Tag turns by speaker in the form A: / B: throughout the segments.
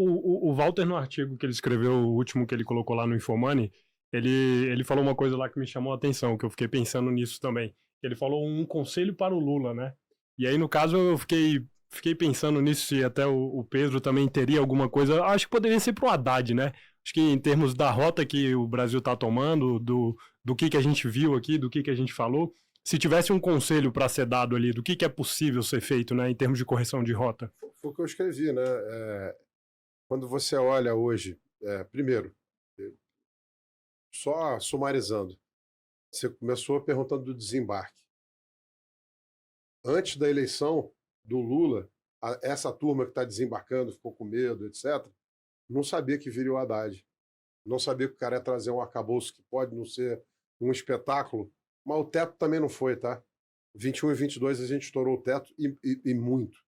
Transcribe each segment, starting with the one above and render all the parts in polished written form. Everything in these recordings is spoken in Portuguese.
A: O Walter, no artigo que ele escreveu, o último que ele colocou lá no Infomoney, ele falou uma coisa lá que me chamou a atenção, que eu fiquei pensando nisso também. Ele falou um conselho para o Lula, né? E aí, no caso, eu fiquei pensando nisso, se até o Pedro também teria alguma coisa. Acho que poderia ser pro Haddad, né? Acho que em termos da rota que o Brasil tá tomando, do que a gente viu aqui, do que a gente falou, se tivesse um conselho para ser dado ali, do que é possível ser feito, né, em termos de correção de rota.
B: Foi o que eu escrevi, né? Quando você olha hoje, primeiro, só sumarizando, você começou perguntando do desembarque. Antes da eleição do Lula, essa turma que está desembarcando, ficou com medo, etc., não sabia que viria o Haddad. Não sabia que o cara ia trazer um arcabouço que pode não ser um espetáculo, mas o teto também não foi, tá? 21 e 22 a gente estourou o teto e muito.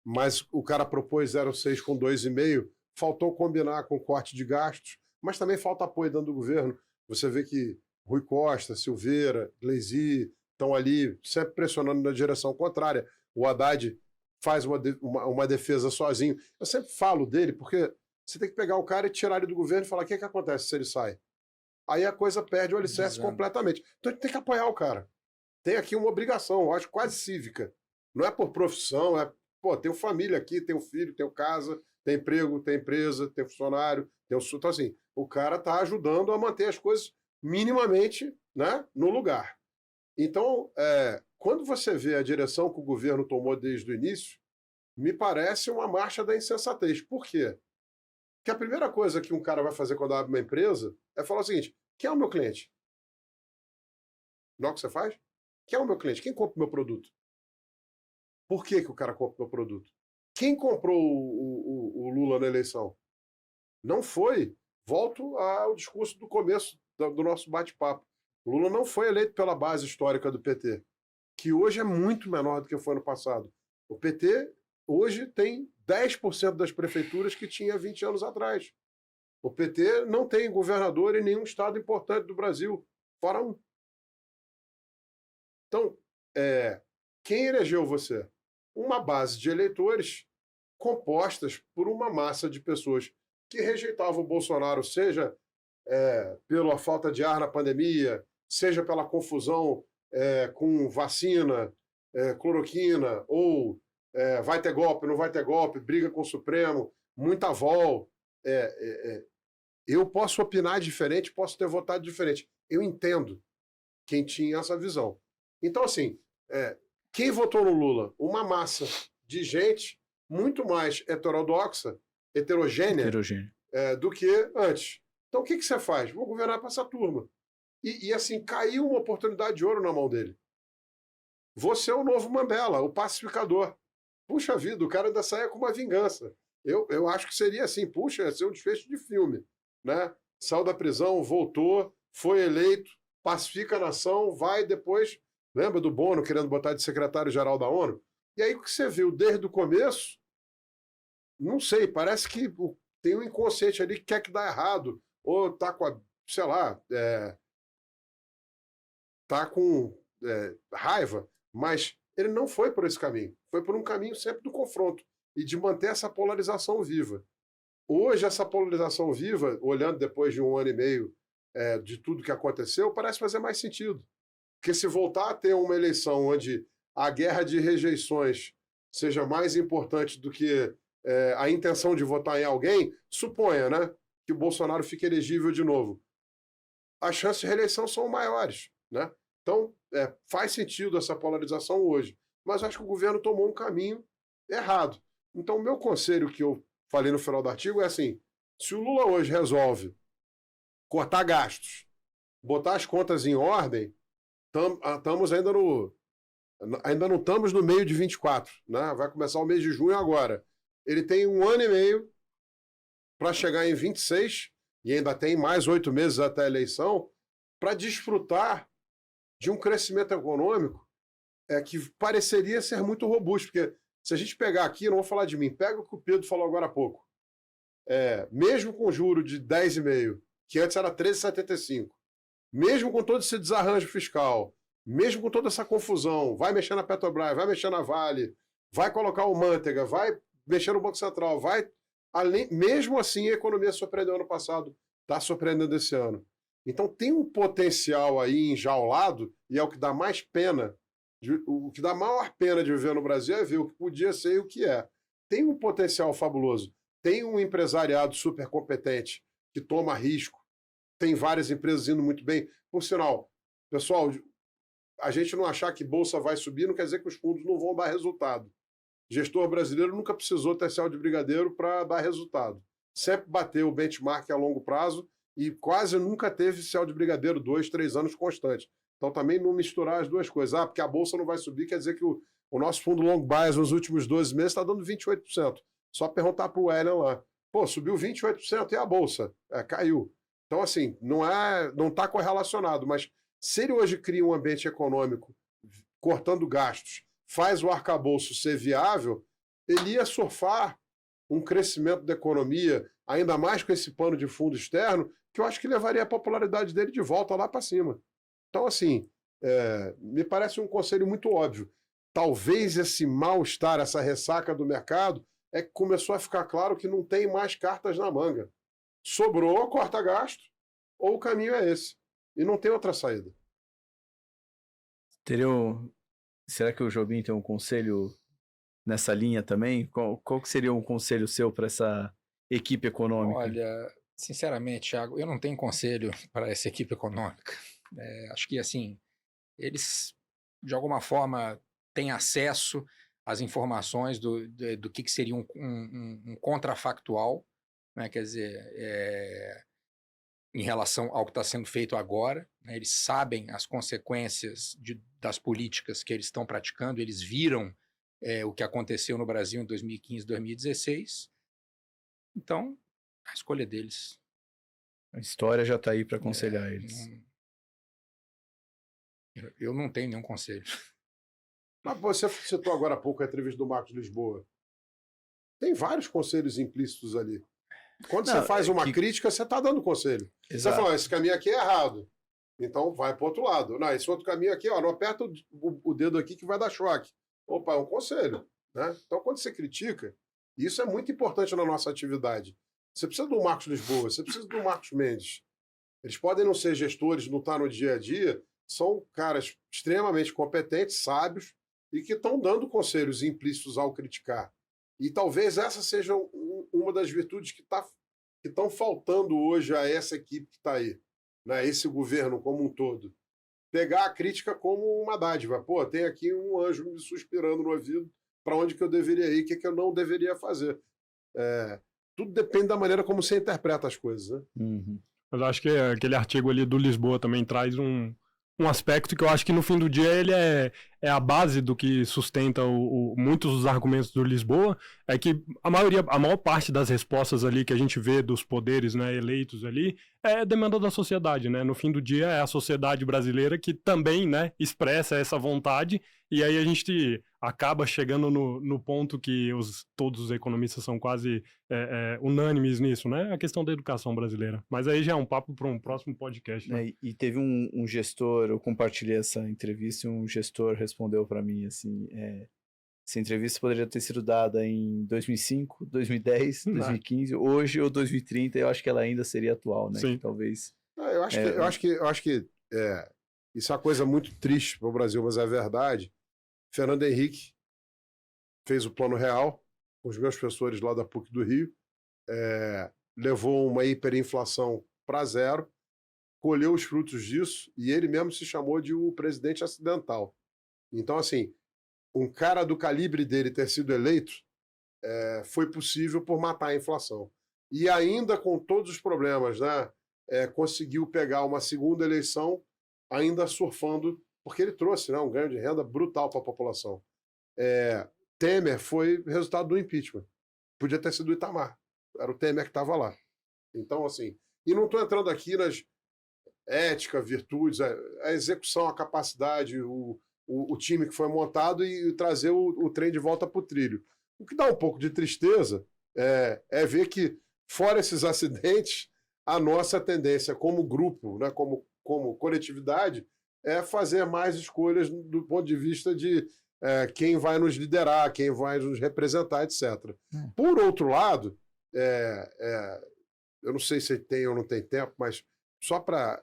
B: Mas o cara propôs 0,6 com 2,5, faltou combinar com corte de gastos, mas também falta apoio dentro do governo. Você vê que Rui Costa, Silveira, Gleisi estão ali sempre pressionando na direção contrária. O Haddad faz uma defesa sozinho. Eu sempre falo dele porque você tem que pegar o cara e tirar ele do governo e falar o que acontece se ele sai. Aí a coisa perde o alicerce completamente. Então a gente tem que apoiar o cara. Tem aqui uma obrigação, eu acho quase cívica. Não é por profissão, tenho família aqui, tenho filho, tenho casa, tem emprego, tem empresa, tem funcionário, então assim, o cara está ajudando a manter as coisas minimamente, né, no lugar. Então, quando você vê a direção que o governo tomou desde o início, me parece uma marcha da insensatez. Por quê? Porque a primeira coisa que um cara vai fazer quando abre uma empresa é falar o seguinte: quem é o meu cliente? Não é o que você faz? Quem é o meu cliente? Quem compra o meu produto? Por que o cara compra o meu produto? Quem comprou o Lula na eleição? Não foi. Volto ao discurso do começo do nosso bate-papo. O Lula não foi eleito pela base histórica do PT, que hoje é muito menor do que foi no passado. O PT hoje tem 10% das prefeituras que tinha 20 anos atrás. O PT não tem governador em nenhum estado importante do Brasil, fora um. Então, quem elegeu você? Uma base de eleitores compostas por uma massa de pessoas que rejeitavam o Bolsonaro, seja pela falta de ar na pandemia, seja pela confusão com vacina, cloroquina, ou vai ter golpe, não vai ter golpe, briga com o Supremo, muita vol. Eu posso opinar diferente, posso ter votado diferente. Eu entendo quem tinha essa visão. Então, assim, quem votou no Lula? Uma massa de gente muito mais heterogênea. Do que antes. Então, o que você faz? Vou governar para essa turma. E, assim, caiu uma oportunidade de ouro na mão dele. Você é o novo Mandela, o pacificador. Puxa vida, o cara ainda saia com uma vingança. Eu acho que seria assim, ia ser um desfecho de filme. Né? Saiu da prisão, voltou, foi eleito, pacifica a nação, vai depois... Lembra do Bono querendo botar de secretário-geral da ONU? E aí o que você viu desde o começo, não sei, parece que tem um inconsciente ali que quer que dá errado, ou tá com tá com raiva, mas ele não foi por esse caminho, foi por um caminho sempre do confronto e de manter essa polarização viva. Hoje essa polarização viva, olhando depois de 1 ano e meio de tudo que aconteceu, parece fazer mais sentido. Porque se voltar a ter uma eleição onde a guerra de rejeições seja mais importante do que a intenção de votar em alguém, suponha, né, que o Bolsonaro fique elegível de novo. As chances de reeleição são maiores. Né? Então, faz sentido essa polarização hoje. Mas acho que o governo tomou um caminho errado. Então, o meu conselho que eu falei no final do artigo é assim: se o Lula hoje resolve cortar gastos, botar as contas em ordem, estamos ainda não estamos no meio de 24, né? Vai começar o mês de junho agora. Ele tem 1 ano e meio para chegar em 26, e ainda tem mais 8 meses até a eleição, para desfrutar de um crescimento econômico que pareceria ser muito robusto, porque se a gente pegar aqui, não vou falar de mim, pega o que o Pedro falou agora há pouco, mesmo com juro de 10,5, que antes era 13,75, mesmo com todo esse desarranjo fiscal, mesmo com toda essa confusão, vai mexer na Petrobras, vai mexer na Vale, vai colocar o Manteiga, vai mexer no Banco Central, vai Mesmo assim, a economia surpreendeu ano passado, está surpreendendo esse ano. Então tem um potencial aí enjaulado, e é o que dá mais pena, o que dá maior pena de viver no Brasil é ver o que podia ser e o que é. Tem um potencial fabuloso, tem um empresariado super competente que toma risco, tem várias empresas indo muito bem. Por sinal, pessoal, a gente não achar que bolsa vai subir não quer dizer que os fundos não vão dar resultado. Gestor brasileiro nunca precisou ter céu de brigadeiro para dar resultado. Sempre bateu o benchmark a longo prazo e quase nunca teve céu de brigadeiro 2, 3 anos constante. Então também não misturar as duas coisas. Porque a bolsa não vai subir, quer dizer que o nosso fundo long bias nos últimos 12 meses está dando 28%. Só perguntar para o William lá. Pô, subiu 28% e a bolsa? Caiu. Então, assim, não está correlacionado, mas se ele hoje cria um ambiente econômico cortando gastos, faz o arcabouço ser viável, ele ia surfar um crescimento da economia, ainda mais com esse pano de fundo externo, que eu acho que levaria a popularidade dele de volta lá para cima. Então, assim, me parece um conselho muito óbvio. Talvez esse mal-estar, essa ressaca do mercado, é que começou a ficar claro que não tem mais cartas na manga. Sobrou, corta gasto, ou o caminho é esse. E não tem outra saída.
C: Será que o Jobim tem um conselho nessa linha também? Qual que seria um conselho seu para essa equipe econômica?
D: Olha, sinceramente, Thiago, eu não tenho conselho para essa equipe econômica. Acho que, assim, eles, de alguma forma, têm acesso às informações do que seria um contrafactual, né? Quer dizer, em relação ao que está sendo feito agora, né? Eles sabem as consequências das políticas que eles estão praticando, eles viram o que aconteceu no Brasil em 2015, 2016. Então, a escolha deles.
C: A história já está aí para aconselhar eles.
D: Eu não tenho nenhum conselho.
B: Mas você citou agora há pouco a entrevista do Marcos Lisboa. Tem vários conselhos implícitos ali. Quando você faz uma crítica, você está dando conselho. Exato. Você fala, esse caminho aqui é errado. Então vai para o outro lado. Não, esse outro caminho aqui, não aperta o dedo aqui que vai dar choque. Opa, é um conselho. Né? Então quando você critica, isso é muito importante na nossa atividade. Você precisa do Marcos Lisboa, você precisa do Marcos Mendes. Eles podem não ser gestores, não estar no dia a dia, são caras extremamente competentes, sábios, e que estão dando conselhos implícitos ao criticar. E talvez essa seja uma das virtudes que estão faltando hoje a essa equipe que está aí, né? Esse governo como um todo. Pegar a crítica como uma dádiva. Pô, tem aqui um anjo me suspirando no ouvido para onde que eu deveria ir, o que eu não deveria fazer. Tudo depende da maneira como você interpreta as coisas, né?
A: Uhum. Mas eu acho que aquele artigo ali do Lisboa também traz um aspecto que eu acho que no fim do dia ele é a base do que sustenta muitos dos argumentos do Lisboa, é que a maior parte das respostas ali que a gente vê dos poderes, né, eleitos ali, é demanda da sociedade, né? No fim do dia é a sociedade brasileira que também, né, expressa essa vontade, e aí a gente acaba chegando no ponto que todos os economistas são quase unânimes nisso, né? A questão da educação brasileira. Mas aí já é um papo para um próximo podcast. Né?
C: E teve um gestor, eu compartilhei essa entrevista, e um gestor respondeu para mim assim, essa entrevista poderia ter sido dada em 2005, 2010, 2015, hoje ou 2030, eu acho que ela ainda seria atual, né?
A: Sim.
C: Que talvez.
B: Eu acho que isso é uma coisa muito triste para o Brasil, mas é verdade. Fernando Henrique fez o Plano Real com os meus professores lá da PUC do Rio, levou uma hiperinflação para zero, colheu os frutos disso e ele mesmo se chamou de o presidente acidental. Então, assim, um cara do calibre dele ter sido eleito foi possível por matar a inflação. E ainda com todos os problemas, né, conseguiu pegar uma segunda eleição ainda surfando, porque ele trouxe, né, um ganho de renda brutal para a população. Temer foi resultado do impeachment. Podia ter sido o Itamar. Era o Temer que estava lá. Então, assim, e não estou entrando aqui nas ética, virtudes, a execução, a capacidade, o time que foi montado e trazer o trem de volta para o trilho. O que dá um pouco de tristeza é ver que, fora esses acidentes, a nossa tendência como grupo, né, como coletividade, é fazer mais escolhas do ponto de vista de quem vai nos liderar, quem vai nos representar, etc. Por outro lado, eu não sei se tem ou não tem tempo, mas só para...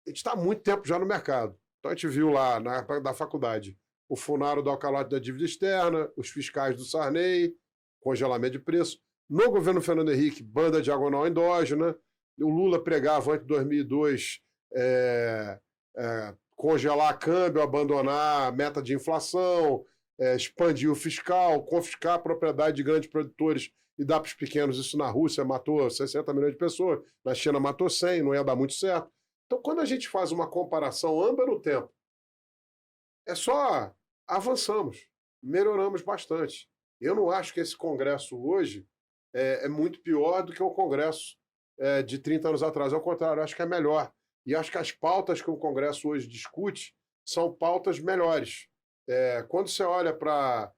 B: A gente está há muito tempo já no mercado. Então a gente viu lá, na época da faculdade, o Funaro do calote da dívida externa, os fiscais do Sarney, congelamento de preço. No governo Fernando Henrique, banda diagonal endógena. O Lula pregava antes de 2002 congelar câmbio, abandonar a meta de inflação, expandir o fiscal, confiscar a propriedade de grandes produtores e dar para os pequenos. Isso na Rússia matou 60 milhões de pessoas, na China matou 100, não ia dar muito certo. Então, quando a gente faz uma comparação âmbita no tempo, é só avançamos, melhoramos bastante. Eu não acho que esse Congresso hoje é muito pior do que o Congresso de 30 anos atrás. Ao contrário, eu acho que é melhor. E acho que as pautas que o Congresso hoje discute são pautas melhores. Quando você olha para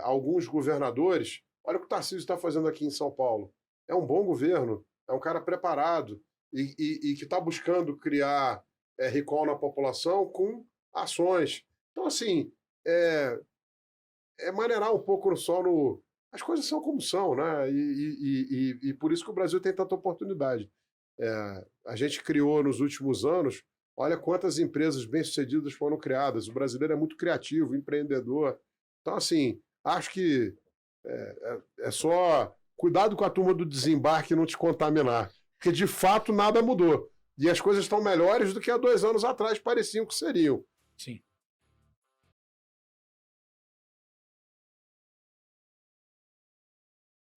B: alguns governadores, olha o que o Tarcísio está fazendo aqui em São Paulo. É um bom governo, é um cara preparado e que está buscando criar recall na população com ações. Então, assim, maneirar um pouco só no... As coisas são como são, né? E por isso que o Brasil tem tanta oportunidade. A gente criou nos últimos anos, olha quantas empresas bem-sucedidas foram criadas. O brasileiro é muito criativo, empreendedor. Então, assim, acho que é só cuidado com a turma do desembarque e não te contaminar. Porque, de fato, nada mudou. E as coisas estão melhores do que há 2 anos atrás pareciam que seriam.
D: Sim.